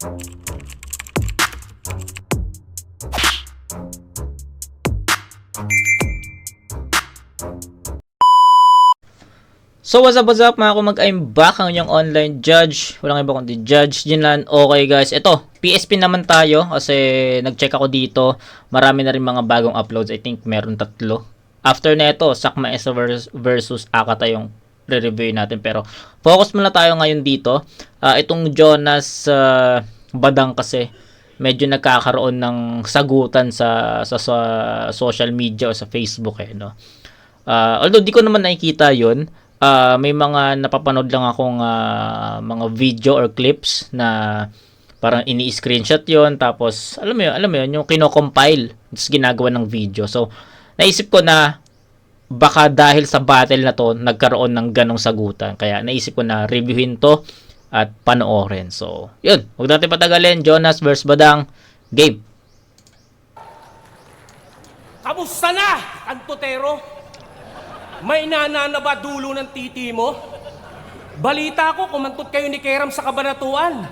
So what's up mga kumag, I'm back ang inyong online judge. Walang iba kundi Judge Jinlan. Okay guys, ito, PSP naman tayo kasi nag-check ako dito. Marami na rin mga bagong uploads. I think meron 3. After na ito, Sakma Esa versus Akata yung re-review natin. Pero focus muna tayo ngayon dito. Itong Jonas Badang kasi medyo nagkakaroon ng sagutan sa social media o sa Facebook no. Although di ko naman nakikita yun. May mga napapanood lang akong mga video or clips na parang ini-screenshot yon, tapos alam mo yun yung kino-compile tapos ginagawa ng video. So naisip ko na baka dahil sa battle na to nagkaroon ng ganong sagutan, kaya naisip ko na reviewin to at panoorin. So yun, huwag natin patagalin. Jonas vs Badang, game. Kamusta na, Kantotero? May nana na ba dulo ng titi mo? Balita ko, kumantot kayo ni Keram sa kabanatuan.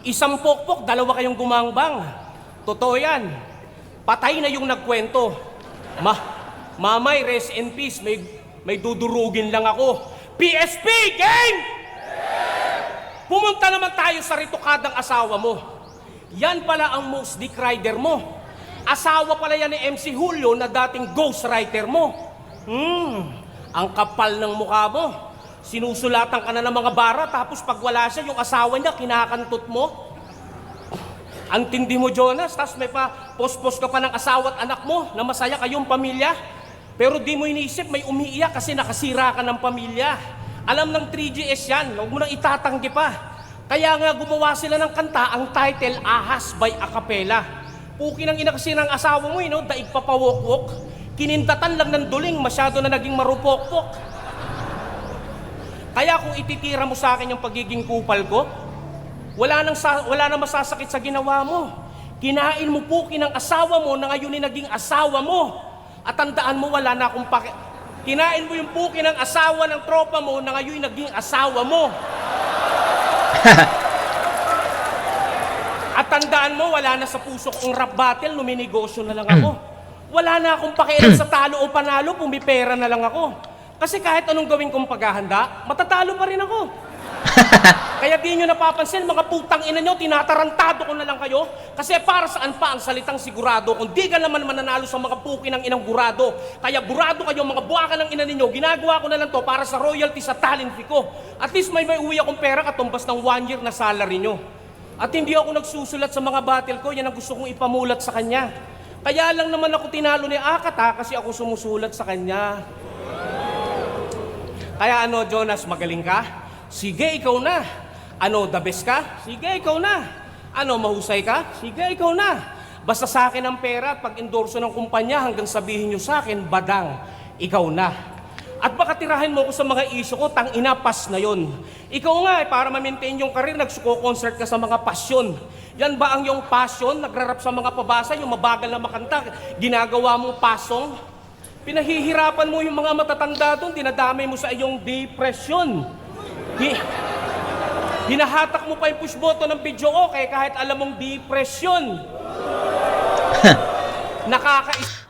Isang pokpok, 2 kayong gumangbang. Totoo yan. Patay na yung nagkwento. Mamay, rest in peace. May dudurugin lang ako. PSP, game! Pumunta naman tayo sa ritokadang asawa mo. Yan pala ang most dick rider mo. Asawa pala yan ni MC Julio na dating ghostwriter mo. Ang kapal ng mukha mo. Sinusulatan ka na ng mga bara, tapos pag wala siya, yung asawa niya, kinakantot mo. Ang tindi mo, Jonas, tapos may pa pospos ka pa ng asawa at anak mo na masaya kayong pamilya. Pero di mo iniisip, may umiiyak kasi nakasira ka ng pamilya. Alam ng 3GS yan, huwag mo nang itatanggi pa. Kaya nga gumawa sila ng kanta, ang title, Ahas by Acapella. Puki ng ina kasi ng asawa mo, daig papawok-wok. Kinindatan lang ng duling, masyado na naging marupok-pok. Kaya kung ititira mo sa akin yung pagiging kupal ko, wala nang masasakit sa ginawa mo. Kinain mo puki ng asawa mo na ngayon naging asawa mo. At tandaan mo, wala na akong Kinain mo yung puki ng asawa ng tropa mo na ngayon naging asawa mo. At tandaan mo, wala na sa puso kong rap battle, numinegosyo na lang ako. Wala na akong pakialam sa talo o panalo, pumipera na lang ako. Kasi kahit anong gawin kong paghahanda, matatalo pa rin ako. Kaya di nyo napapansin, mga putang ina nyo, tinatarantado ko na lang kayo. Kasi para saan pa ang salitang sigurado kung di ka naman mananalo sa mga puki ng inang gurado. Kaya burado kayo, mga buwakan ng ina ninyo, ginagawa ko na lang to para sa royalty sa talent fee ko. At least may uwi akong pera katumbas ng 1 year na salary nyo. At hindi ako nagsusulat sa mga battle ko, yan ang gusto kong ipamulat sa kanya. Kaya lang naman ako tinalo ni Akata kasi ako sumusulat sa kanya. Kaya Jonas, magaling ka? Sige, ikaw na. The best ka? Sige, ikaw na. Mahusay ka? Sige, ikaw na. Basta sa akin ang pera at pag-endorso ng kumpanya hanggang sabihin nyo sa akin, Badang, ikaw na. At baka tirahin mo ko sa mga isyo ko, tang-ina, pas na yon. Ikaw nga, para ma-maintain yung career, nagsuko-concert ka sa mga pasyon. Yan ba ang yung passion? Nagrarap sa mga pabasa, yung mabagal na makanta, ginagawa mong pasong? Pinahihirapan mo yung mga matatanda doon, dinadamay mo sa iyong depression. Hinahatak mo pa yung push button ng video okay kahit alam mong depression.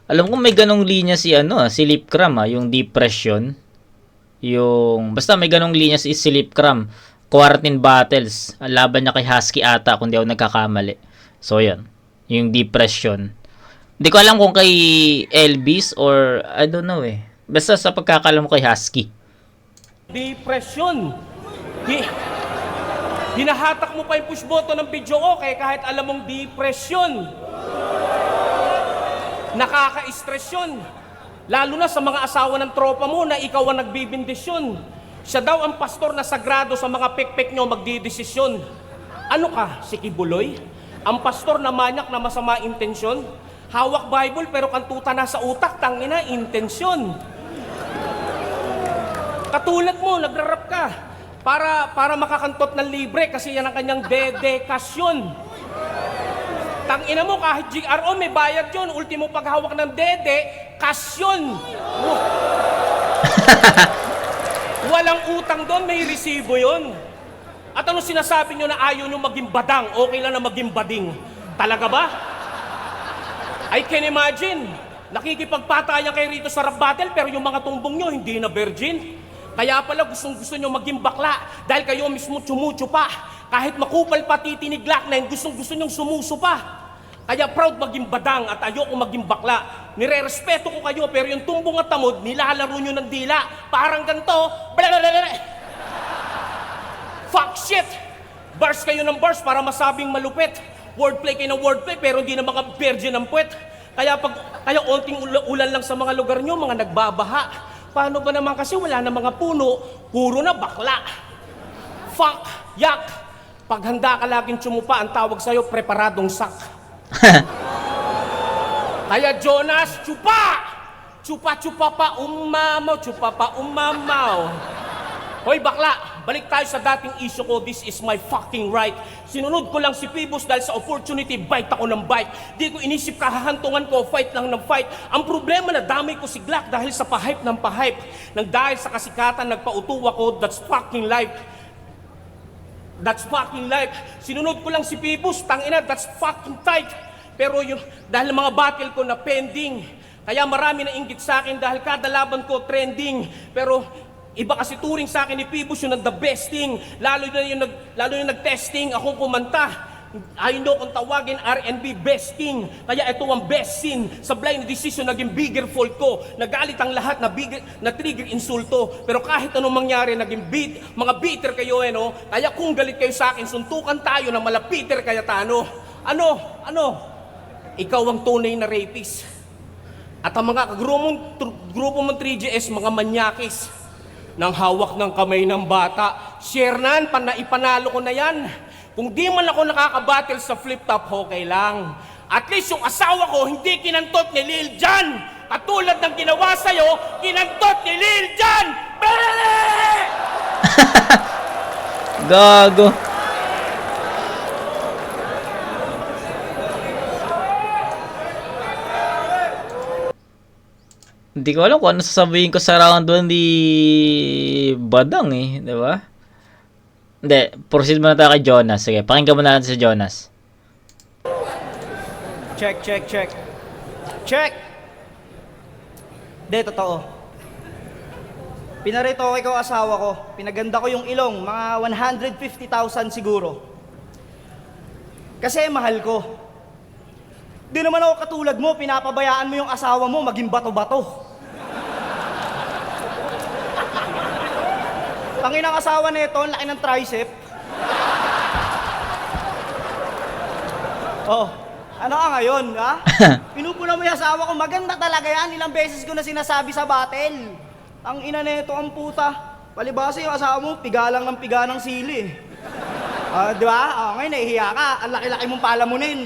Alam ko may ganong linya si Lipcram yung depression. Yung basta may ganong linya si Lipcram. Quarantine battles. Ang laban niya kay Husky ata kung di ako nagkakamali. So yan, yung depression. Hindi ko alam kung kay Elvis or I don't know Basta sa pagkakalam ko kay Husky. Depression. Hinahatak mo pa yung push button ng video okay kahit alam mong depression. Nakaka-stress yun. Lalo na sa mga asawa ng tropa mo na ikaw ang nagbibindisyon. Siya daw ang pastor na sagrado sa mga pekpek nyo magdidesisyon. Ano ka, si Kibuloy? Ang pastor na manyak na masama intensyon? Hawak Bible pero kantuta na sa utak, tangina, intensyon. Katulad mo, nagrarap ka para makakantot ng libre kasi yan ang kanyang dedekasyon. Tangina mo, kahit GRO may bayad yun. Ultimo paghawak ng dede, kasyon. Walang utang doon, may resibo yun. At ano sinasabi nyo na ayaw nyo maging badang, okay lang na maging bading? Talaga ba? I can imagine. Nakikipagpatayan kayo rito sa rap battle pero yung mga tumbong nyo hindi na virgin. Kaya pala gusto nyo maging bakla dahil kayo mismo tsumutsu pa. Kahit makupal pa titiniglak na yung gusto nyong sumuso pa. Kaya proud maging badang at ayoko maging bakla. Nire-respeto ko kayo pero yung tumbong at tamod nilalaro nyo ng dila. Parang ganito. Blablabla. Fuck shit! Bars kayo ng bars para masabing malupit. Wordplay kayo ng wordplay pero hindi na mga virgin ang puwet. Kaya onting ulan lang sa mga lugar nyo, mga nagbabaha. Paano ba naman kasi wala na mga puno, puro na bakla. Fuck, yak. Pag handa ka laging tsumupa, ang tawag sa'yo, preparadong sak. Kaya Jonas, chupa! Chupa-chupa pa umamaw, chupa pa umamaw. Hoy bakla, balik tayo sa dating issue ko, this is my fucking right. Sinunod ko lang si Phoebus dahil sa opportunity, bite ako ng bite. Di ko inisip kahahantungan ko, fight lang ng fight. Ang problema na damay ko si Glock dahil sa pahype ng pahype. Nang dahil sa kasikatan, nagpauto ako, that's fucking life. That's fucking life. Sinunod ko lang si Phoebus, tangina, that's fucking tight. Pero yung, dahil mga battle ko na pending, kaya marami na inggit sa akin dahil kada laban ko trending. Pero iba kasi turing sa akin ni Phoebus yung the best thing. Lalo yung nag-testing, akong kumanta. I know kung tawagin R&B best king. Kaya ito ang best scene. Sa blind decision naging bigger fault ko. Nagalit ang lahat na trigger insulto. Pero kahit anong mangyari naging mga bitter kayo no? Kaya kung galit kayo sa akin, suntukan tayo ng malapiter kaya tano. Ano? Ikaw ang tunay na rapist. At ang mga grupo mong 3GS, mga manyakis nang hawak ng kamay ng bata. Share nan, ipanalo ko na yan. Kung di man ako nakakabattle sa flip-top, okay lang. At least yung asawa ko, hindi kinantot ni Lil Jon. Katulad ng ginawa sa'yo, kinantot ni Lil Jon! Gago. Hindi ko alam kung ano sasabihin ko sa round 1 di Badang eh, di ba? Hindi, proceed muna tayo kay Jonas. Sige, pakinggan mo na natin si Jonas. Check. Hindi, totoo. Pinaritoke ko asawa ko. Pinaganda ko yung ilong. Mga 150,000 siguro. Kasi mahal ko. Di naman ako katulad mo, pinapabayaan mo yung asawa mo maging bato-bato. Tanginang asawa nito, ang laki ng tricep. Oh, ano ka ngayon, ha? Pinupuna mo yung asawa ko, maganda talaga yan. Ilang beses ko na sinasabi sa battle. Ang ina nito, ang puta. Palibasa yung asawa mo, piga lang ng piga ng sili. Di ba? Ngayon, nahihiya ka. Ang laki-laki mong palamunin.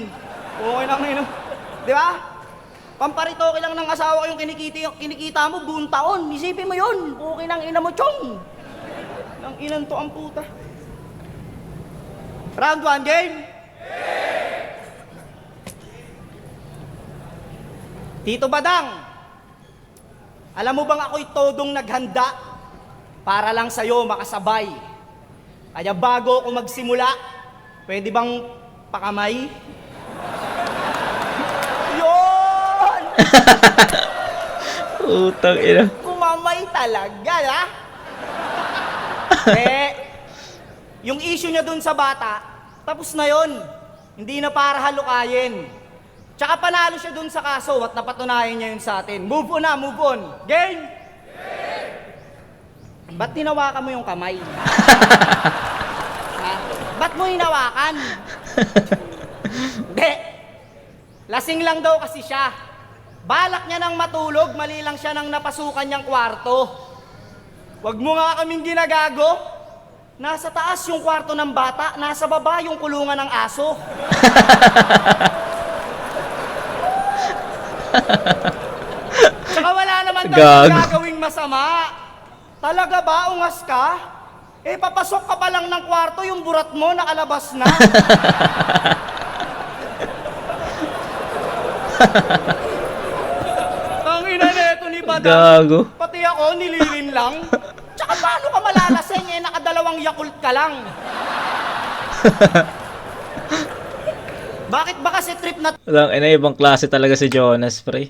Okay lang ngayon. Di ba? Pamparitoke lang ng asawa ko yung kinikita mo buong taon. Isipin mo yun. Okay lang ina mo, chong. Ang inan to ang puta. Round 1, game? Tito Badang, alam mo bang ako'y todong naghanda para lang sa'yo makasabay? Kaya bago ako magsimula, pwede bang pakamay? Yun! Utang ina. Kumamay talaga, ha? Yung issue niya dun sa bata, tapos na yon. Hindi na para halukayin. Tsaka panalo siya dun sa kaso at napatunayan niya yun sa atin. Move on na, move on. Game? Ba't hinawakan mo yung kamay? Ha? Ba't mo hinawakan? Hindi. Lasing lang daw kasi siya. Balak niya nang matulog, mali lang siya nang napasukan niyang kwarto. Wag mo nga kaming ginagago. Nasa taas yung kwarto ng bata, nasa baba yung kulungan ng aso. Tsaka wala naman daw gagawing masama. Talaga ba, ungas ka? Papasok ka pa lang ng kwarto, yung burat mo nakalabas na. Ang ina neto ni Badang. Gago. Pati ako, nililin lang. Tsaka paano ka malalasing nakadalawang Yakult ka lang? Bakit ba kasi trip na Walang ina, ibang klase talaga si Jonas, pre.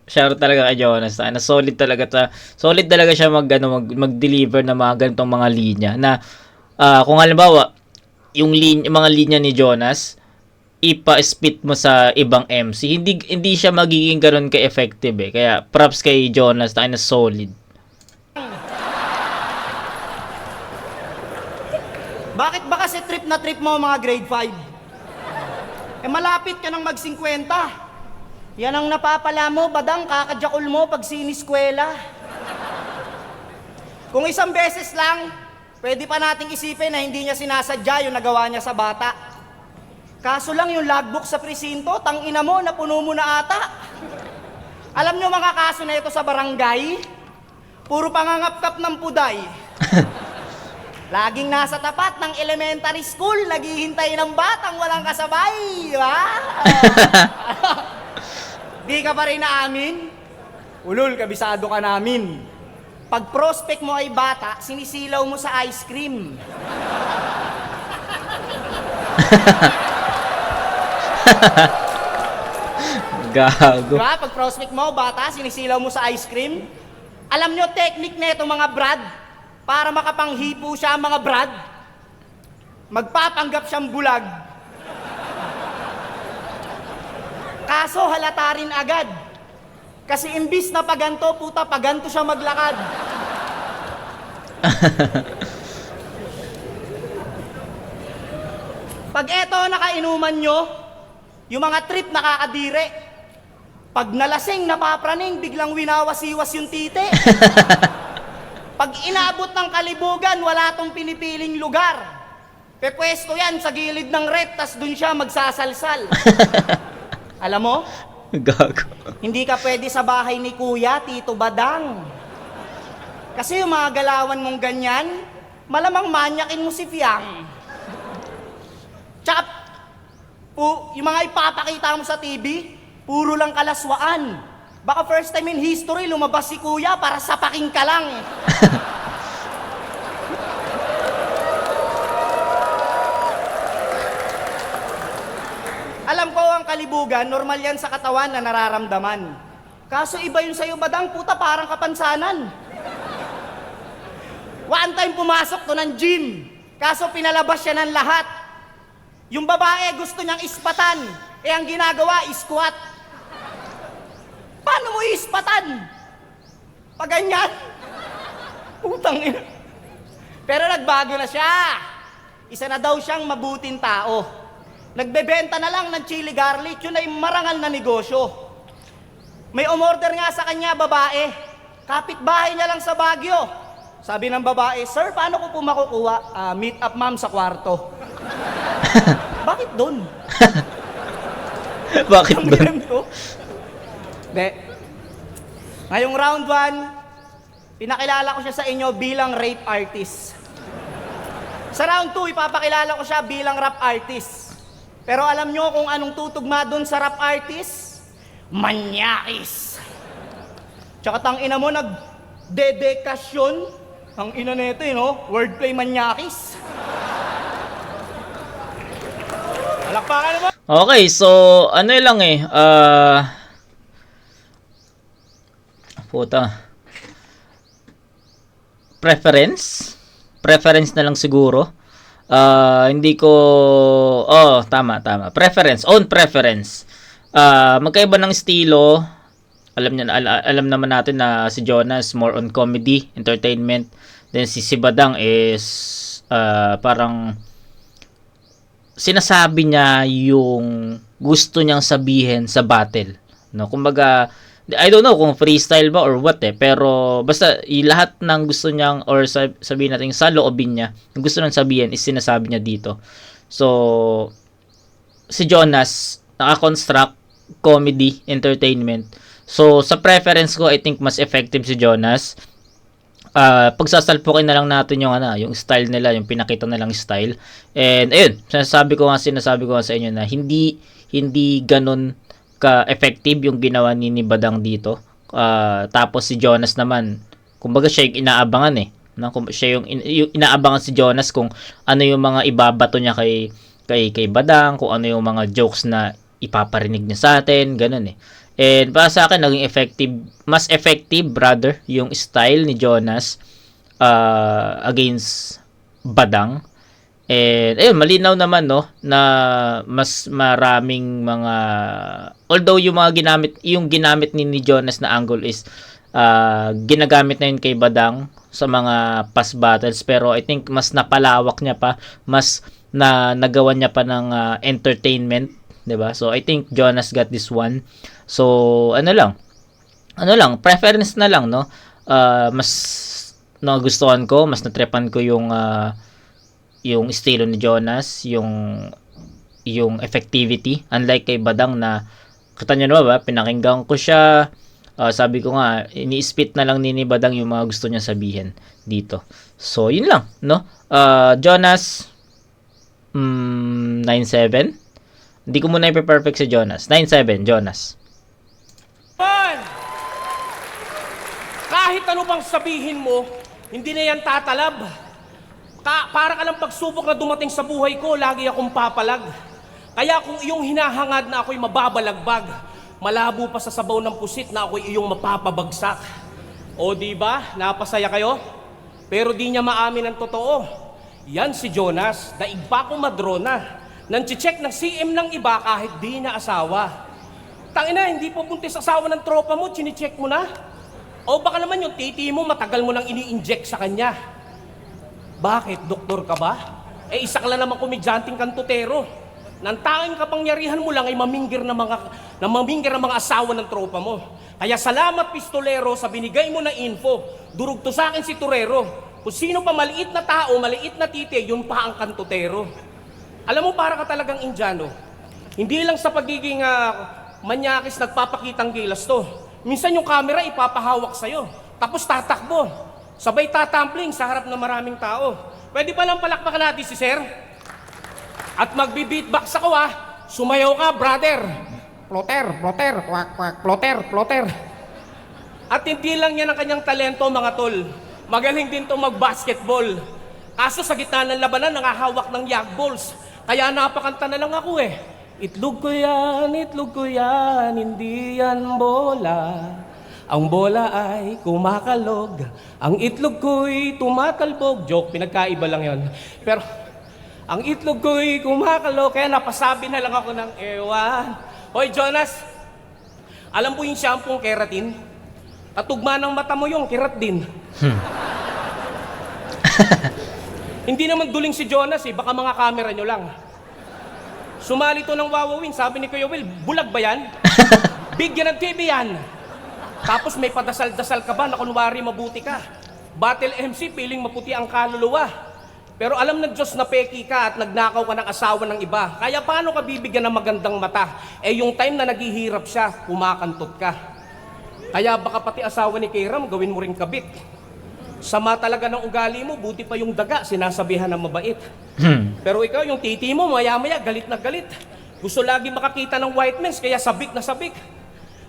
Shout talaga kay Jonas. Na solid talaga solid talaga siya mag-deliver ng mga ganitong mga linya na kung halimbawa yung mga linya ni Jonas ipa-spit mo sa ibang MC, hindi siya magiging ganoon ka-effective eh. Kaya props kay Jonas, na solid. Bakit ba kasi trip na trip mo mga grade 5? Malapit ka nang mag-50. Yan ang napapala mo, badang kakajakol mo pag siniskwela. Kung isang beses lang, pwede pa nating isipin na hindi niya sinasadya yung nagawa niya sa bata. Kaso lang yung logbook sa presinto, tangina mo, napuno mo na ata. Alam niyo mga kaso na ito sa barangay? Puro pangangapkap ng puday. Laging nasa tapat ng elementary school, naghihintay ng batang walang kasabay, di ba? Di ka pa rin naamin? Ulul, kabisado ka namin. Pag prospect mo ay bata, sinisilaw mo sa ice cream. Gago. Diba? Pag prospect mo, bata, sinisilaw mo sa ice cream. Alam nyo, technique na ito mga brad, para makapanghipo siya mga brad, magpapanggap siyang bulag. Kaso halata rin agad. Kasi imbis na paganto, puta, paganto siya maglakad. Pag eto nakainuman nyo, yung mga trip nakakadire. Pag nalasing, napapraning, biglang winawasiwas yung tite. Pag inabot ng kalibugan, wala tong pinipiling lugar. Pepwesto yan sa gilid ng rep, tas dun siya magsasalsal. Alam mo, Gago. hindi ka pwede sa bahay ni Kuya, Tito Badang. Kasi yung mga galawan mong ganyan, malamang manyakin mo si Fiang. Tsaka, yung mga ipapakita mo sa TV, puro lang kalaswaan. Baka first time in history, lumabas si Kuya para sapaking ka lang. Alam ko ang kalibugan, normal yan sa katawan na nararamdaman. Kaso iba yun sa'yo, Badang, puta, parang kapansanan. One time pumasok to ng gym, kaso pinalabas siya ng lahat. Yung babae gusto niyang ispatan, ang ginagawa, squat. Paano mo ispatan? Pag ganyan? Putang ina. Pero nagbago na siya. Isa na daw siyang mabuting tao. Nagbebenta na lang ng chili garlic, yun ay marangal na negosyo. May umorder nga sa kanya babae. Kapitbahay niya lang sa Baguio. Sabi ng babae, "Sir, paano ko po makukuha?" "Meet up ma'am sa kwarto." Bakit doon? Bakit Ang ba? bilang to. De. Ngayong round 1, pinakilala ko siya sa inyo bilang rape artist. Sa round 2, ipapakilala ko siya bilang rap artist. Pero alam nyo kung anong tutugma doon sa rap artist? Manyakis. Tsaka tangina mo, nag-dedekasyon. Ang ina nito, no? Wordplay manyakis. Alakpakan naman. Okay, so ano lang puta. Preference na lang siguro. Hindi ko tama. Preference, own preference. Magkaiba ng estilo. Alam naman natin na si Jonas more on comedy, entertainment. Then si Badang is parang sinasabi niya yung gusto niyang sabihin sa battle, no? Kumbaga, I don't know kung freestyle ba or what pero basta lahat ng gusto niyang or sabihin natin sa loobin niya, yung gusto niyang sabihin is sinasabi niya dito. So si Jonas naka-construct comedy, entertainment. So sa preference ko, I think mas effective si Jonas. Pagsasalpukin na lang natin yung style nila, yung pinakita nilang style. And ayun, sinasabi ko nga sa inyo na hindi ganun ka-effective yung ginawa ni Badang dito. Tapos si Jonas naman, kumbaga siya yung inaabangan No? Kung siya yung inaabangan si Jonas kung ano yung mga ibabato niya kay Badang, kung ano yung mga jokes na ipaparinig niya sa atin, ganun eh. And para sa akin, naging mas effective, brother, yung style ni Jonas against Badang. And ayun, malinaw naman no na mas maraming mga, although yung ginamit ni Jonas na angle is ginagamit na yun kay Badang sa mga past battles, pero I think mas napalawak niya pa, mas nagawan niya pa ng entertainment, 'di ba? So I think Jonas got this one. So ano lang, preference na lang, no? Mas nagustuhan ko, mas natrepan ko yung estilo ni Jonas, yung effectivity, unlike kay Badang na kita nyo naman ba, pinakinggan ko siya, sabi ko nga, ini-spit na lang ni Badang yung mga gusto niya sabihin dito. So yun lang, no? Jonas 9-7. Hindi ko muna ipe-perfect si Jonas. 9-7 Jonas. Kahit ano bang sabihin mo, hindi na yan tatalab. Para ka lang pagsubok na dumating sa buhay ko, lagi akong papalag. Kaya kung iyong hinahangad na ako'y mababalagbag, malabo pa sa sabaw ng pusit na ako'y iyong mapapabagsak. O di ba? Napasaya kayo? Pero di niya maamin ang totoo. Yan si Jonas, daig pa ko madrona. Nanchicheck ng CM ng iba kahit di na asawa. Tangina, hindi po buntis asawa ng tropa mo, chinicheck mo na? O baka naman yung titi mo matagal mo nang ini-inject sa kanya. Bakit? Doktor ka ba? Eh isa ka lang naman komedyanteng kantutero. Nang tanging kapangyarihan mo lang ay mamingir ng mga asawa ng tropa mo. Kaya salamat pistolero sa binigay mo na info. Durog to sa akin si Torero. Kung sino pa maliit na tao, maliit na titi, yun pa ang kantutero. Alam mo, para ka talagang Indiano. Hindi lang sa pagiging manyakis nagpapakitang gilas to. Minsan yung camera ipapahawak sa'yo. Tapos tatakbo. Sabay tatampling sa harap ng maraming tao. Pwede pa lang palakpakan natin si Sir? At magbi-beatbox ako Sumayaw ka, brother. Plotter, plotter, kwak, kwak, plotter, plotter. At hindi lang yan ang kanyang talento, mga tol. Magaling din to mag-basketball. Kaso sa gitna ng labanan, nangahawak ng yag balls. Kaya napakanta na lang ako Itlog ko yan, hindi yan bola. Ang bola ay kumakalog, ang itlog ko'y tumatalbog. Joke, pinagkaiba lang yon. Pero, ang itlog ko'y kumakalog, kaya napasabi na lang ako ng ewan. Hoy Jonas, alam mo yung shampoo keratin? Katugma ng mata mo yung kerat din. Hindi naman duling si Jonas baka mga camera nyo lang. Sumali to ng wawawin, sabi ni Kuya Will, bulag ba yan? Bigyan ng TV yan. Tapos may padasal-dasal ka ba na kunwari mabuti ka? Battle MC, piling maputi ang kaluluwa. Pero alam ng Diyos na peki ka at nagnakaw ka ng asawa ng iba. Kaya paano ka bibigyan ng magandang mata? Yung time na naghihirap siya, kumakantot ka. Kaya baka pati asawa ni Kairam, gawin mo ring kabit. Sama talaga ng ugali mo, buti pa yung daga, sinasabihan ng mabait. Pero ikaw, yung titi mo, maya-maya, galit na galit. Gusto lagi makakita ng white men, kaya sabik na sabik.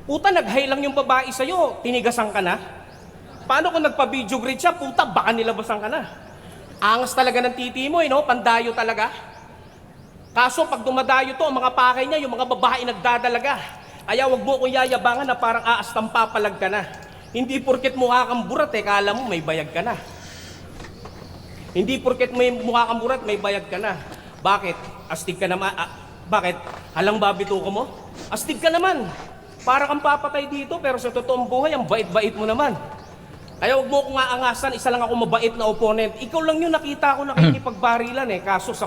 Puta, nag-high lang yung babae sa'yo, tinigasan ka na? Paano kung nagpa-video grade siya, puta, baka nilabasan ka na? Angas talaga ng titi mo, pandayo talaga. Kaso pag dumadayo to, ang mga pakay niya, yung mga babae nagdadalaga. Kaya wag mo kong yayabangan na parang aastang papalag ka na. Hindi porket mukha kang burat, kala mo may bayag ka na. Hindi porket may mukha kang burat, may bayag ka na. Bakit? Astig ka naman. Bakit? Halang babito ko mo? Astig ka naman. Para kang papatay dito, pero sa totoong buhay, ang bait-bait mo naman. Kaya huwag mo kong aangasan, isa lang ako mabait na opponent. Ikaw lang yung nakita ko nakikipagbarilan kaso sa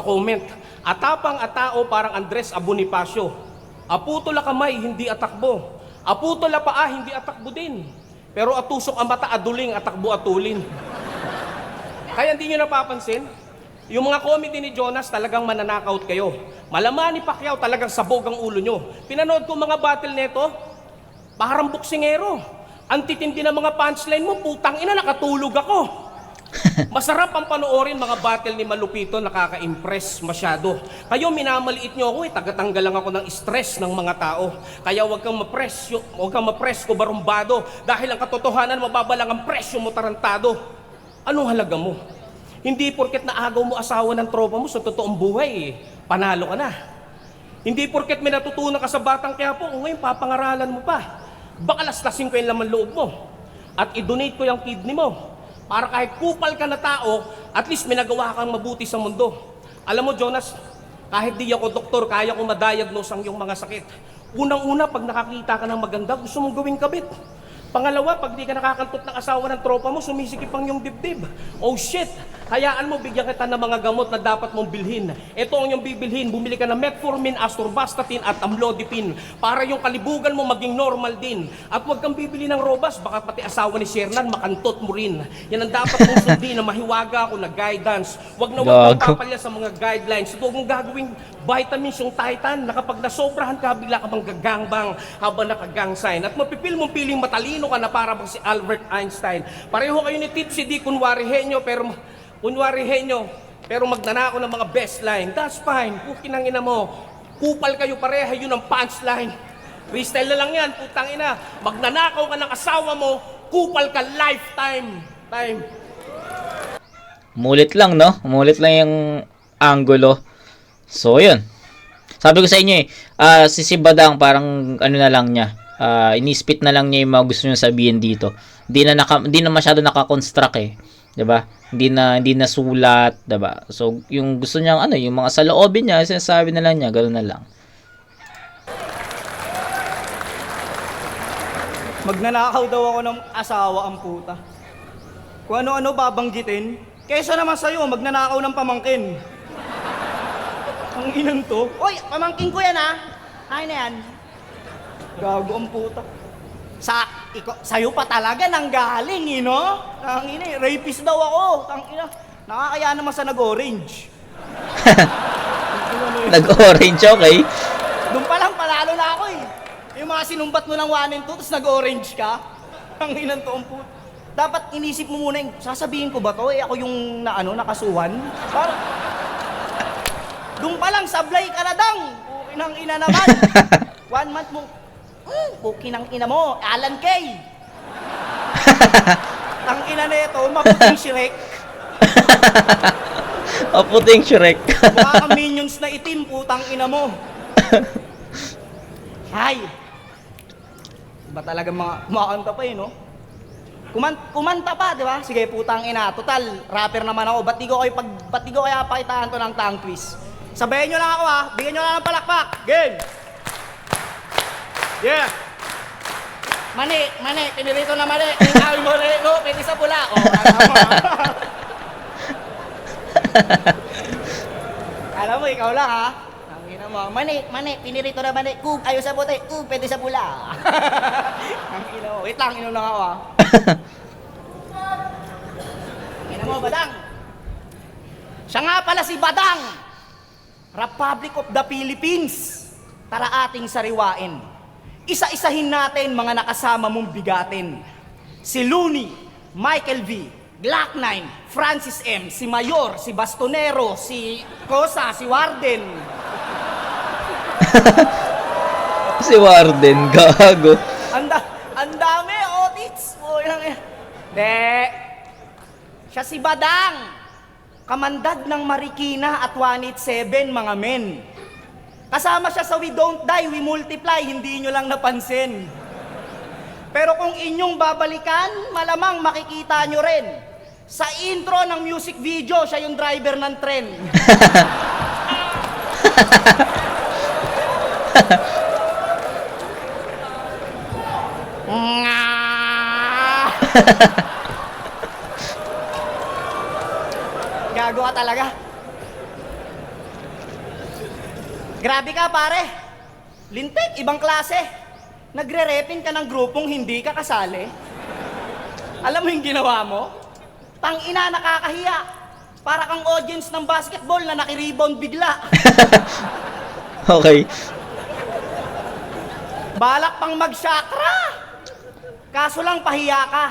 comment. Atapang atao parang Andres Abonifacio. Aputola kamay, hindi atakbo. Aputola paa, hindi atakbo din. Pero atusok ang mata, aduling, atakbo atulin. Kaya hindi nyo napapansin, yung mga comedy ni Jonas talagang mananakaut kayo. Malaman ni Pacquiao talagang sabog ang ulo nyo. Pinanood ko mga battle neto, parang boksingero. Ang titindi ng mga punchline mo, putang ina, nakatulog ako. Masarap ang panoorin mga battle ni Malupito, nakaka-impress masyado. Kayo, minamaliit nyo ako tagatanggal lang ako ng stress ng mga tao. Kaya huwag kang mapress ko barumbado. Dahil ang katotohanan, mababa lang ang presyo mo tarantado. Anong halaga mo? Hindi porket naagaw mo asawa ng tropa mo sa totoong buhay, panalo ka na. Hindi porket may natutunan ka sa Batang Quiapo, ngayon papangaralan mo pa. Baka laslasin ko yung laman loob mo. At i-donate ko yung kidney mo. Para kahit kupal ka na tao, at least may nagawa kang mabuti sa mundo. Alam mo, Jonas, kahit di ako doktor, kaya ko ma-diagnose ang iyong mga sakit. Unang-una, pag nakakita ka ng maganda, gusto mong gawing kabit. Pangalawa, pag di ka nakakantot ng asawa ng tropa mo, sumisikip ang iyong dibdib. Oh shit! Hayaan mo, bigyan kita ng mga gamot na dapat mong bilhin. Ito ang iyong bibilhin. Bumili ka ng metformin, atorvastatin at amlodipine para yung kalibugan mo maging normal din. At huwag kang bibili ng robas, baka pati asawa ni Shernan makantot mo rin. Yan ang dapat mong sundin na mahiwaga ako na guidance. Huwag na huwag kang papalya sa mga guidelines. Huwag mong gagawing vitamins yung Titan na kapag nasobrahan ka, bigla ka bang gagangbang habang nakagang sign. At mapipil mong piling matalino ka na para bang si Albert Einstein. Pareho kayo ni Tipsy D, kunwari henyo, pero magnanako ng mga best line. That's fine. Pukin ang ina mo. Kupal kayo pareha, yun ang punchline. Freestyle na lang yan, putang ina. Magnanakaw ka ng asawa mo, kupal ka lifetime. Umulit lang, no? Umulit lang yung angulo. So, yun. Sabi ko sa inyo si Badang parang ano na lang niya. Inispit na lang niya yung mga gusto niya sabihin dito. Hindi na masyado naka-construct eh. 'Di ba? Hindi na sulat, 'di ba? So, yung gusto niya yung mga saloobin niya, sinasabi na lang niya, ganoon na lang. Magnanakaw daw ako ng asawa ang puta. Kung ano-ano babanggitin, kesa naman sa'yo, magnanakaw ng pamangkin. Ang inang to. Oy, pamangkin ko yan ha. Ay na yan. Gago ang puta. Sa'yo pa talaga nanggaling, no? Tangina, rapist daw ako. Tangina, nakakaya naman sa nag-orange. Nag-orange, okay? Doon pa lang, panalo na ako eh. Yung mga sinumbat mo ng 1 and 2, tapos nag-orange ka. Ang inang to ang puta. Dapat inisip mo muna yung, sasabihin ko ba to? Ako yung nakasuhan. Parang, doon pa lang, sablay ka na dang. Pukinang ina naman. 1 month mo. Pukinang ina mo, Alan Kay. Ang ina na ito, maputing Shrek. Maputing Shrek. Mukha kang minions na itim, putang ina mo. Ay. Iba talaga kumakanta pa no? Kumanta pa, di ba? Sige, putang ina. Total, rapper naman ako. Ba't di ko kaya pakitaan to ng tongue twist? Sabayan nyo lang ako ha. Bigyan nyo lang ng palakpak. Game! Yeah! Mani, pinirito na mani. Ikaw mo rin, no? Pwede sa pula. Alam mo, ikaw lang ha. Ang ina mo. Mani, pinirito na mani. Kung ayaw sa puti, pwede sa pula. Ang ina mo. Wait lang, inom lang ako ha. Ina mo, Badang. Siya nga pala si Badang. Republic of the Philippines. Tara ating sariwain. Isa-isahin natin mga nakasama mong bigatin. Si Looney, Michael V, Glock 9, Francis M, si Mayor, si Bastonero, si Cosa, si Warden. Si Warden, gago. Ang dami, Otits. Siya si Badang. Kamandag ng Marikina at 187, mga men. Kasama siya sa We Don't Die, We Multiply, hindi nyo lang napansin. Pero kung inyong babalikan, malamang makikita nyo rin. Sa intro ng music video, siya yung driver ng tren. Gago ka talaga. Grabe ka, pare. Lintik, ibang klase. Nagre-repin ka ng grupong hindi ka kasali. Alam mo yung ginawa mo? Tangina, nakakahiya. Para kang audience ng basketball na nakirebound bigla. Okay. Balak pang mag-chakra. Kaso lang pahiya ka.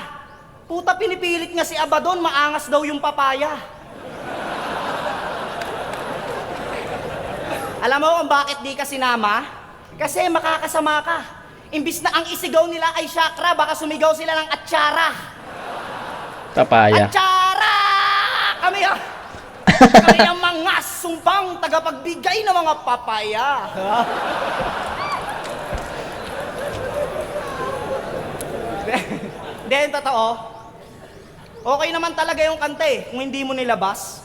Puta, pinipilit nga si Abaddon, maangas daw yung papaya. Alam mo kung bakit di ka sinama? Kasi makakasama ka. Imbis na ang isigaw nila ay chakra, baka sumigaw sila ng atsara. Papaya. Atsara! Kami ang mga sumbang tagapagbigay ng mga papaya. Then, totoo. Okay naman talaga yung kanta eh, kung hindi mo nilabas.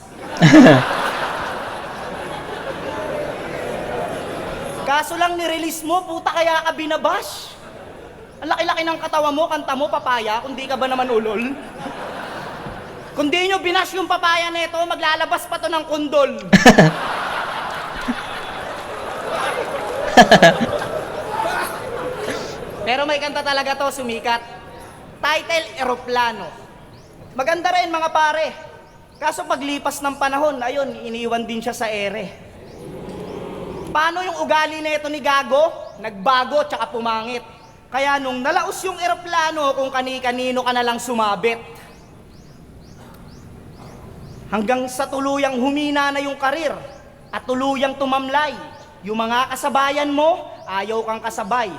Kaso lang nirelease mo, puta kaya ka binabash. Ang laki-laki ng katawa mo, kanta mo, papaya, kung di ka ba naman ulol? Kung di nyo binash yung papaya nito, maglalabas pa to ng kundol. Pero may kanta talaga to, sumikat. Title, Eroplano. Maganda rin mga pare. Kaso paglipas ng panahon, ayun, iniwan din siya sa ere. Paano yung ugali nito ni Gago? Nagbago tsaka pumangit. Kaya nung nalaos yung eroplano, kung kani-kanino ka na lang sumabit. Hanggang sa tuluyang humina na yung karir at tuluyang tumamlay. Yung mga kasabayan mo, ayaw kang kasabay.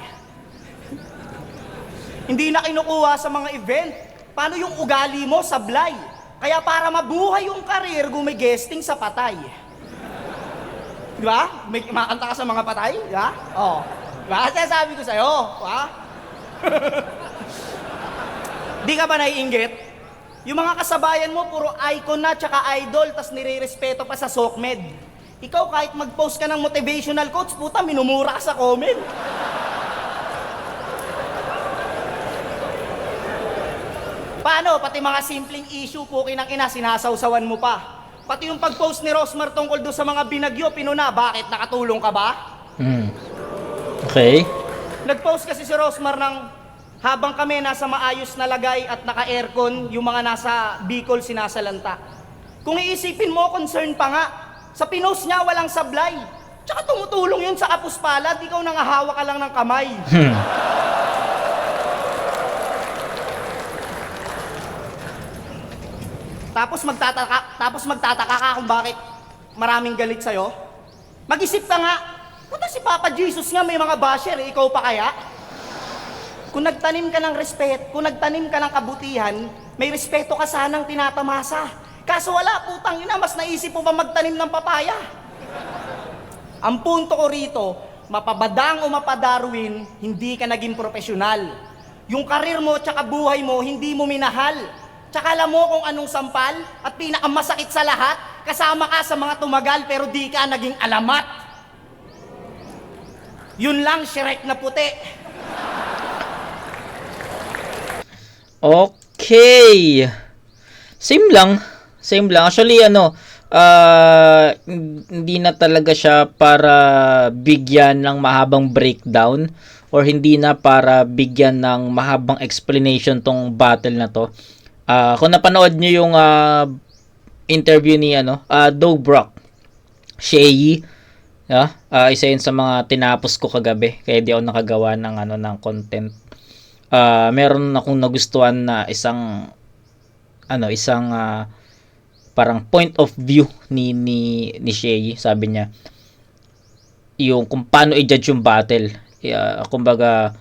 Hindi na kinukuha sa mga event. Paano yung ugali mo, sablay? Kaya para mabuhay yung karir, gumigesting sa patay. Di ba? May makanta ka sa mga patay? Di ba? Oo. Di ba? Kasi sabi ko sa'yo. Di ba? Di ka ba naiinggit? Yung mga kasabayan mo, puro icon na tsaka idol, tas nire-respeto pa sa SOCMED. Ikaw, kahit mag-post ka ng motivational quotes, puta, minumura ka sa comment. Paano? Pati mga simpleng issue, pukin ng ina, sinasawsawan mo pa. Pati yung pag-post ni Rosmar tungkol doon sa mga binagyo, pinuna, bakit? Nakatulong ka ba? Okay. Nag-post kasi si Rosmar ng habang kami nasa maayos na lagay at naka-aircon, yung mga nasa Bicol sinasalanta. Kung iisipin mo, concern pa nga. Sa pinost niya, walang sablay. Tsaka tumutulong yun sa kapuspalad, ikaw nangahawa ka lang ng kamay. Tapos magtataka ka kung bakit maraming galit sa'yo. Mag-isip ka nga, puta si Papa Jesus nga may mga basher, ikaw pa kaya? Kung nagtanim ka ng kung nagtanim ka ng kabutihan, may respeto ka sanang tinatamasa. Kaso wala, putang ina, mas naisip mo ba magtanim ng papaya? Ang punto ko rito, mapabadang o mapadarwin, hindi ka naging profesional. Yung karir mo tsaka buhay mo, hindi mo minahal. Tsaka alam mo kung anong sampal at pinakamasakit sa lahat, kasama ka sa mga tumagal pero di ka naging alamat. Yun lang, Shrek na puti. Okay. Same lang. Actually, hindi na talaga siya para bigyan ng mahabang breakdown or hindi na para bigyan ng mahabang explanation tong battle na to. Kung napanood nyo yung interview ni Doug Brock, Shay, isa yun sa mga tinapos ko kagabi kaya di ako nakagawa ng content. Meron akong nagustuhan na isang parang point of view ni Shay. Sabi niya yung kung paano i-judge yung battle. Kumbaga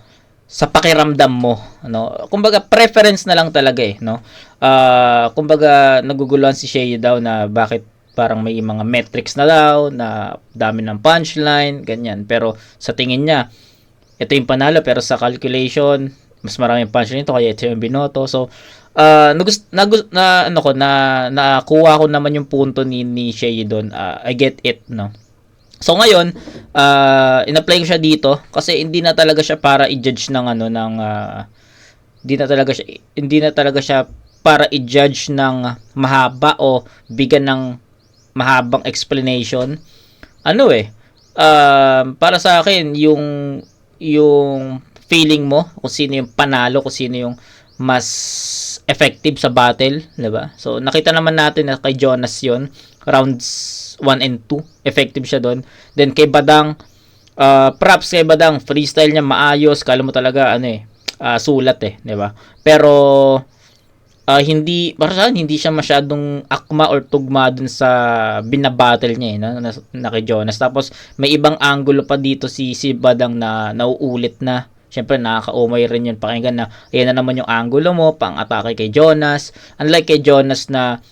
sa pakiramdam mo, kumbaga preference na lang talaga kumbaga naguguluhan si Shay daw na bakit parang may mga metrics na daw na dami ng punchline ganyan, pero sa tingin niya ito yung panalo, pero sa calculation mas maraming punchline ito kaya ito yung binoto. So nakuha ko naman yung punto ni Shay doon. I get it, So ngayon, in-apply ko siya dito kasi hindi na talaga siya para i-judge hindi na talaga siya para i-judge ng mahaba o bigyan ng mahabang explanation. Para sa akin yung feeling mo kung sino yung panalo, kung sino yung mas effective sa battle, 'di ba? So nakita naman natin na kay Jonas 'yon, rounds 1 and 2, effective siya doon. Then kay Badang, props kay Badang, freestyle niya maayos, kala mo talaga sulat 'di ba? Pero hindi siya masyadong akma or tugma dun sa binabattle niya na kay Jonas. Tapos may ibang angulo pa dito si Badang na nauulit na. Siyempre, nakakaumay rin yun pakinggan na ayan na naman yung angulo mo, pang-atake kay Jonas. Unlike kay Jonas na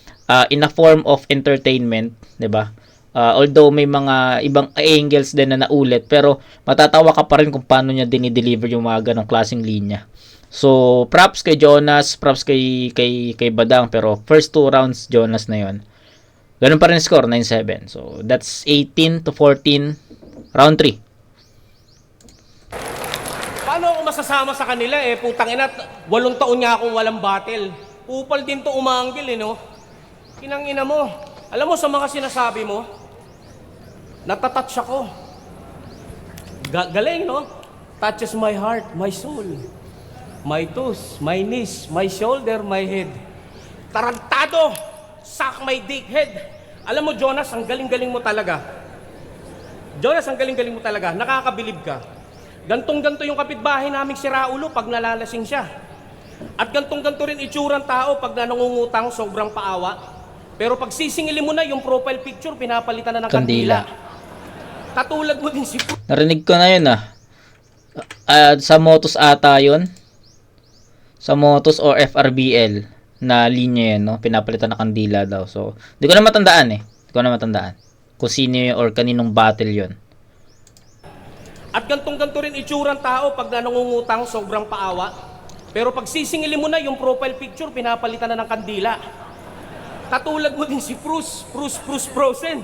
in a form of entertainment, 'di ba? Although may mga ibang angles din na naulit, pero matatawa ka pa rin kung paano niya dinideliver yung mga ganong klaseng linya. So, props kay Jonas, props kay Badang, pero first 2 rounds Jonas na 'yon. Ganun pa rin score, 9-7. So, that's 18 to 14, round 3. Paano ako masasama sa kanila eh? Putang ina, 8 taon nga akong walang battle. Upal din to umanggil eh, no? Kinang ina mo. Alam mo sa mga sinasabi mo, natatouch ako. Galing, no? Touches my heart, my soul, my toes, my knees, my shoulder, my head. Tarantado! Suck my dick head. Alam mo, Jonas, ang galing-galing mo talaga. Jonas, ang galing-galing mo talaga. Nakakabilib ka. Gantong-ganto yung kapitbahay naming si Raulo pag nalalasing siya. At gantong-ganto rin itsurang tao pag nanungutang sobrang paawa. Pero pag sisingilin mo na yung profile picture, pinapalitan na ng kandila. Katulad mo din si... Narinig ko na yun sa Motos ata yun. Sa Motos or FRBL na linya yun, no? Pinapalitan na kandila daw. So, di ko na matandaan kung sino yun or kaninong battle yun. At gantong-ganto rin itsurang tao pag nanungutang sobrang paawa. Pero pag sisingilin mo na yung profile picture, pinapalitan na ng kandila. Katulad mo din si Bruce Frozen.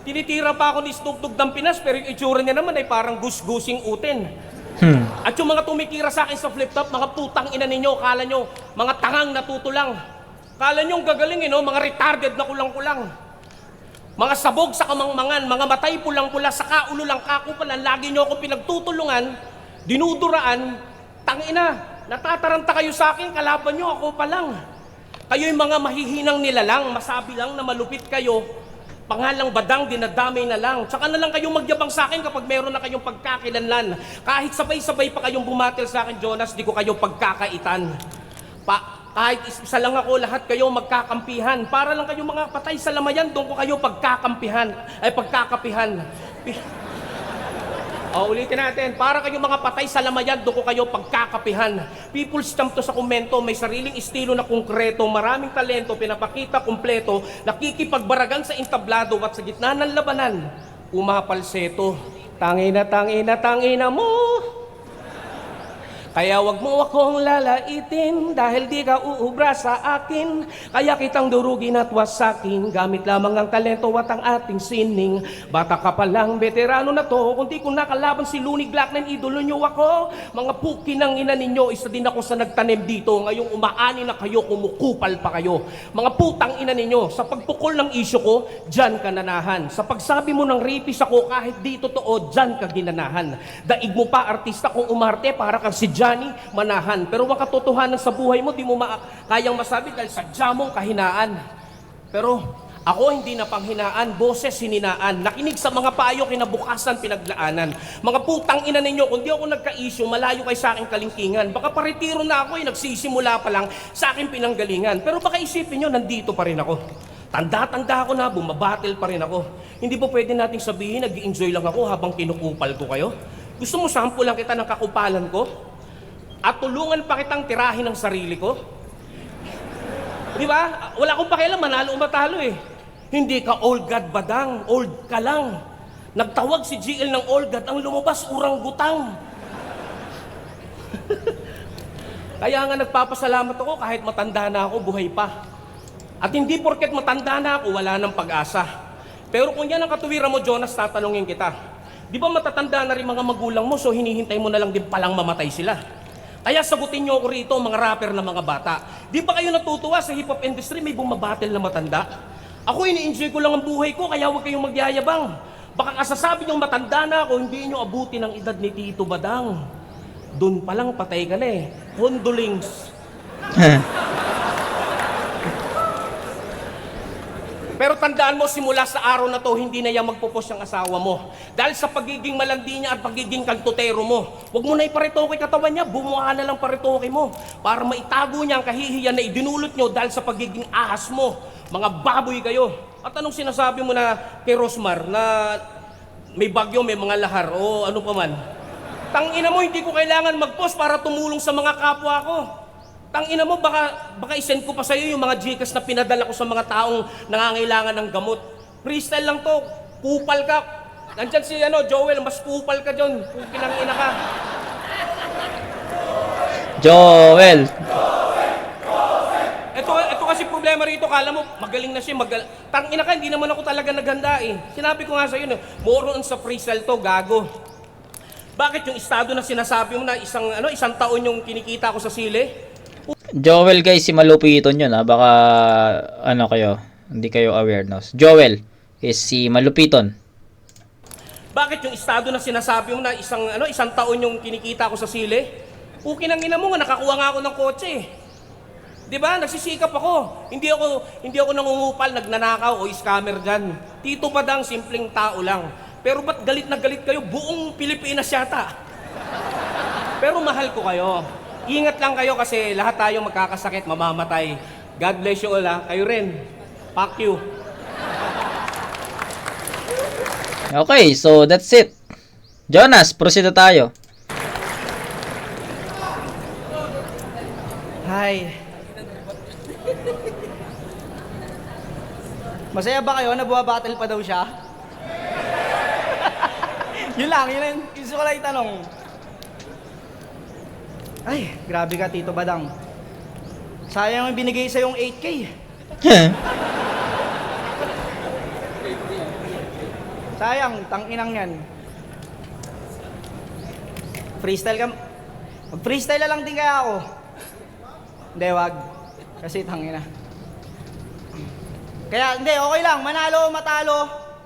Tinitira pa ako ni Snoop Dogg ng Pinas, pero yung itsura niya naman ay parang gus-gusing utin. At yung mga tumikira sa akin sa flip-top, mga putang ina ninyo, kala nyo, mga tangang natutulang. Kala nyo gagaling, no? Mga retarded na kulang-kulang. Mga sabog sa kamangmangan, mga matay pulang-pula, sa kaulo lang kakupalan, lagi nyo akong pinagtutulungan, dinuduraan, tangina, natataranta kayo sa akin, kalaban nyo, ako pa lang. Kayo yung mga mahihinang nilalang, masabi lang na malupit kayo, pangalang Badang, dinadamay na lang. Tsaka na lang kayong magyabang sa akin kapag meron na kayong pagkakilanlan. Kahit sabay-sabay pa kayong bumatil sa akin, Jonas, di ko kayo pagkakaitan. Kahit isa lang ako, lahat kayo magkakampihan. Para lang kayong mga patay sa lamayan, doon ko kayo pagkakapihan. Ulitin natin. Para kayong mga patay sa lamayan, doon ko kayo pagkakapihan. People stamp to sa komento, may sariling estilo na konkreto, maraming talento, pinapakita kumpleto, nakikipagbaragan sa entablado at sa gitna ng labanan, umapalseto. Tangina mo. Kaya wag mo akong lalaitin dahil di ka uubra sa akin. Kaya kitang durugin at wasakin gamit lamang ang talento at ang ating sining. Bata ka pa lang, veterano na to. Kung di ko nakalaban si Looney Blackman, idolo nyo ako. Mga puki ng ina ninyo, isa din ako sa nagtanim dito. Ngayong umaani na kayo, kumukupal pa kayo. Mga putang ina ninyo, sa pagpukol ng isyo ko, dyan ka nanahan. Sa pagsabi mo ng rapist ako, kahit di totoo, dyan ka ginanahan. Daig mo pa, artista kong umarte, para kang si Johnny Manahan. Pero ang katotohanan sa buhay mo, di mo kayang masabi dahil sadya mong kahinaan. Pero ako hindi na panghinaan, boses hininaan. Nakinig sa mga payo, kinabukasan, pinaglaanan. Mga putang ina ninyo, kung di ako nagka-issue, malayo kay sa aking kalingkingan. Baka paretiro na ako, nagsisimula pa lang sa aking pinanggalingan. Pero baka isipin nyo, nandito pa rin ako. Tanda-tanda ako na, bumabattle pa rin ako. Hindi po pwede nating sabihin, nag-i-enjoy lang ako habang kinukupal ko kayo. Gusto mo sample lang kita ng kakupalan ko? At tulungan pa kitang tirahin ng sarili ko? Di ba? Wala akong pakialam, manalo o matalo eh. Hindi ka old god Badang, old ka lang. Nagtawag si GL ng old god, ang lumabas urang-gutang. Kaya nga nagpapasalamat ako kahit matanda na ako, buhay pa. At hindi porket matanda na ako, wala ng pag-asa. Pero kung yan ang katuwiran mo, Jonas, tatanungin kita. Di ba matatanda na rin mga magulang mo, so hinihintay mo na lang din palang mamatay sila? Kaya sagutin nyo ako rito, mga rapper na mga bata. Di ba kayo natutuwa sa hip-hop industry, may bumabattle na matanda? Ako, ini-enjoy ko lang ang buhay ko, kaya huwag kayong magyayabang. Baka kasasabi nyo matanda na ako, hindi nyo abuti ng edad ni Tito Badang. Doon palang patay ka na eh. Condolings. Pero tandaan mo, simula sa araw na to, hindi na yan magpupos ang asawa mo. Dahil sa pagiging malandi niya at pagiging kagtutero mo. Huwag mo na iparitoke katawan niya, bumuha na lang paritoke mo. Para maitago niya ang kahihiyan na idinulot nyo dahil sa pagiging ahas mo. Mga baboy kayo. At anong sinasabi mo na kay Rosmar na may bagyo, may mga lahar, o ano pa man? Tangina mo, hindi ko kailangan mag-post para tumulong sa mga kapwa ko. Tangina mo, baka isend ko pa sa'yo yung mga Gcash na pinadala ko sa mga taong nangangailangan ng gamot. Freestyle lang to. Kupal ka. Nandyan si Joel, mas kupal ka dyan. Pinang ina ka. Joel. Ito kasi problema rito, kala mo magaling na siya, tangina ka, hindi naman ako talaga naghanda eh. Sinabi ko nga sa'yo, more on sa freestyle to, gago. Bakit yung estado na sinasabi mo na isang taon yung kinikita ko sa sili? Joel guys, si Malupiton yun ha. Baka kayo, hindi kayo aware no. Joel is si Malupiton. Bakit yung estado na sinasabi mo na isang taon yung kinikita ko sa sili? Ukin ang ina mo nga, nakakuha nga ako ng kotse eh. 'Di ba? Nagsisikap ako. Hindi ako nangungupal, nagnanakaw o scammer diyan. Tito Badang, simpleng tao lang. Pero ba't galit na galit kayo? Buong Pilipinas yata. Pero mahal ko kayo. Ingat lang kayo kasi lahat tayo magkakasakit, mamamatay. God bless you all ha. Kayo rin. Fuck you. Okay, so that's it. Jonas, proceed na tayo. Hi. Masaya ba kayo na bumabattle pa daw siya? Yun lang gusto ko lang itanong. Ay, grabe ka, Tito Badang. Sayang yung binigay sa yung 8K. Sayang, tanginang yan. Freestyle ka. Mag-freestyle na lang din kaya ako. Hindi, wag. Kasi tangina. Kaya, hindi, okay lang. Manalo o matalo,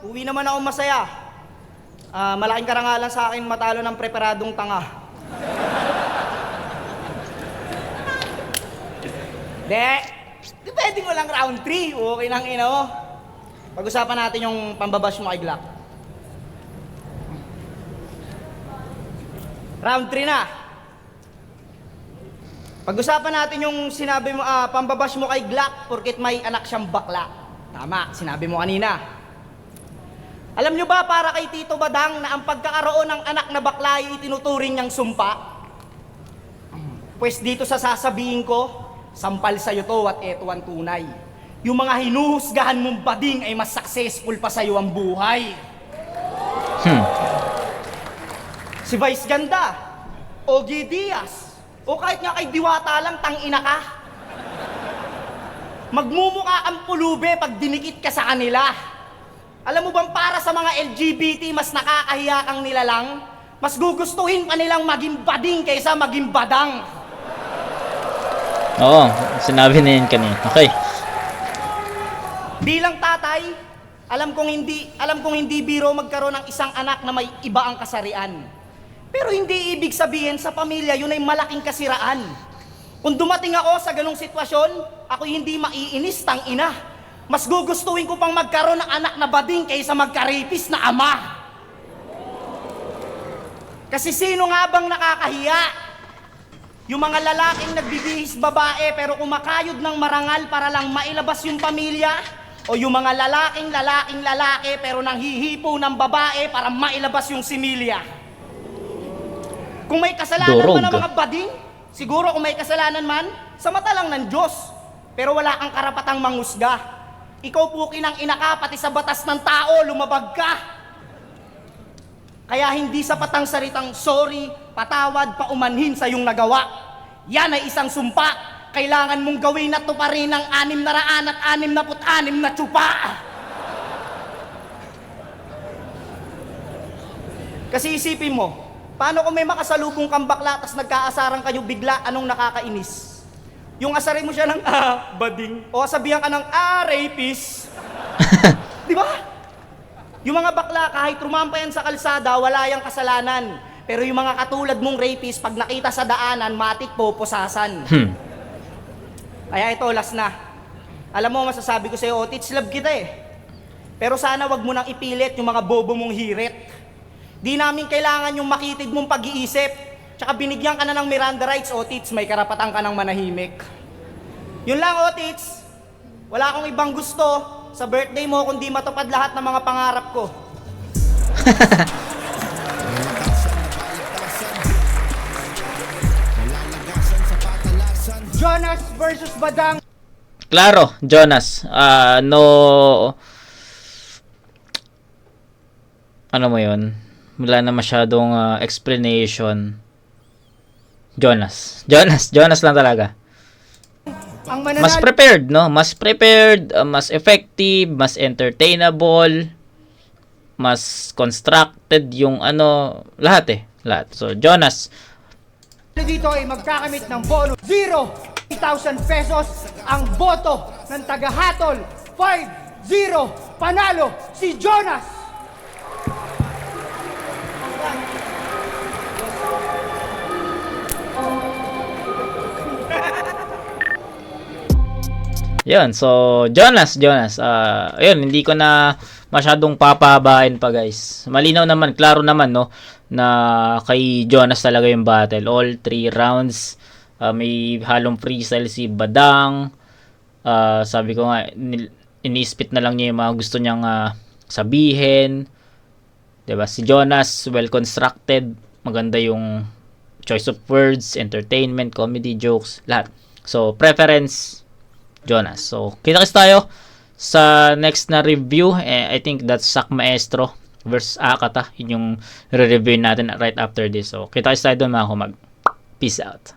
uwi naman ako masaya. Malaking karangalan sa akin matalo ng preparadong tanga. Di pwede mo lang round 3. Okay nang ina mo. Pag-usapan natin yung pambabash mo kay Glock. Round 3 na. Pag-usapan natin yung sinabi mo, pambabash mo kay Glock porket may anak siyang bakla. Tama, sinabi mo kanina. Alam nyo ba para kay Tito Badang na ang pagkakaroon ng anak na bakla ay itinuturing niyang sumpa? Pues dito sa sasabihin ko, sampal sa'yo to at eto ang tunay. Yung mga hinuhusgahan mong bading ay mas successful pa sa'yo ang buhay. Si Vice Ganda, Ogie Diaz, o kahit nga kay Diwata lang, tangina ka. Magmumukha ang pulube pag dinikit ka sa kanila. Alam mo bang para sa mga LGBT, mas nakakahiya kang nilalang? Mas gugustuhin pa nilang maging bading kaysa maging badang. Oo, sinabi na yun kanina. Okay. Bilang tatay, alam kong hindi biro magkaroon ng isang anak na may iba ang kasarian. Pero hindi ibig sabihin sa pamilya yun ay malaking kasiraan. Kung dumating ako sa ganong sitwasyon, ako hindi maiinis, tang ina. Mas gugustuhin ko pang magkaroon ng anak na bading kaysa magkaripis na ama. Kasi sino nga bang nakakahiya? Yung mga lalaking nagbibihis babae pero kumakayod ng marangal para lang mailabas yung pamilya? O yung mga lalaking lalaki pero nanghihipo ng babae para mailabas yung similya? Kung may kasalanan man ang mga bading, siguro kung may kasalanan man, sa mata lang ng Diyos. Pero wala kang karapatang manghusga. Ikaw po kinang inaka, pati sa batas ng tao, lumabag ka. Kaya hindi sapat ang salitang sorry, patawad, paumanhin sa iyong nagawa. Yan ay isang sumpa. Kailangan mong gawin na tuparin ng 666 na tsupa. Kasi isipin mo, paano kung may makasalubong kang bakla tas nagkaasaran kayo bigla, anong nakakainis? Yung asarin mo siya ng bading o sabihan ka ng rapist. Di ba? Yung mga bakla, kahit rumampa yan sa kalsada, wala yang kasalanan. Pero yung mga katulad mong rapist, pag nakita sa daanan, matik po pusasan. Kaya ito, last na. Alam mo, masasabi ko sa'yo, teach love kita eh. Pero sana wag mo nang ipilit yung mga bobo mong hirit. Di namin kailangan yung makitid mong pag-iisip. Tsaka binigyan ka na ng Miranda rights, Otits, may karapatan ka ng manahimik. Yun lang, Otits. Wala akong ibang gusto sa birthday mo kundi matupad lahat ng mga pangarap ko. Jonas versus Badang. Klaro, Jonas. No... Ano mo yun? Wala na masyadong explanation. Jonas lang talaga. Ang Mas mananalo prepared, no? Mas prepared, mas effective, mas entertainable, mas constructed yung lahat. So, Jonas. dito ay magkakamit ng bonus 0,000 pesos. Ang boto ng tagahatol 5-0. Panalo si Jonas. Yun, so Jonas, ayun, hindi ko na masyadong papahabain pa guys. Malinaw naman, klaro naman no, na kay Jonas talaga yung battle. All 3 rounds, may halong freestyle si Badang. Sabi ko nga, inispit na lang niya yung mga gusto niyang sabihin. 'Di ba? Si Jonas, well constructed, maganda yung choice of words, entertainment, comedy, jokes, lahat. So, preference Jonas. So, kita-kits tayo sa next na review. I think that's Sak Maestro versus Akata. Yun yung re-review natin right after this. So, kita-kits tayo doon mga kumag. Peace out.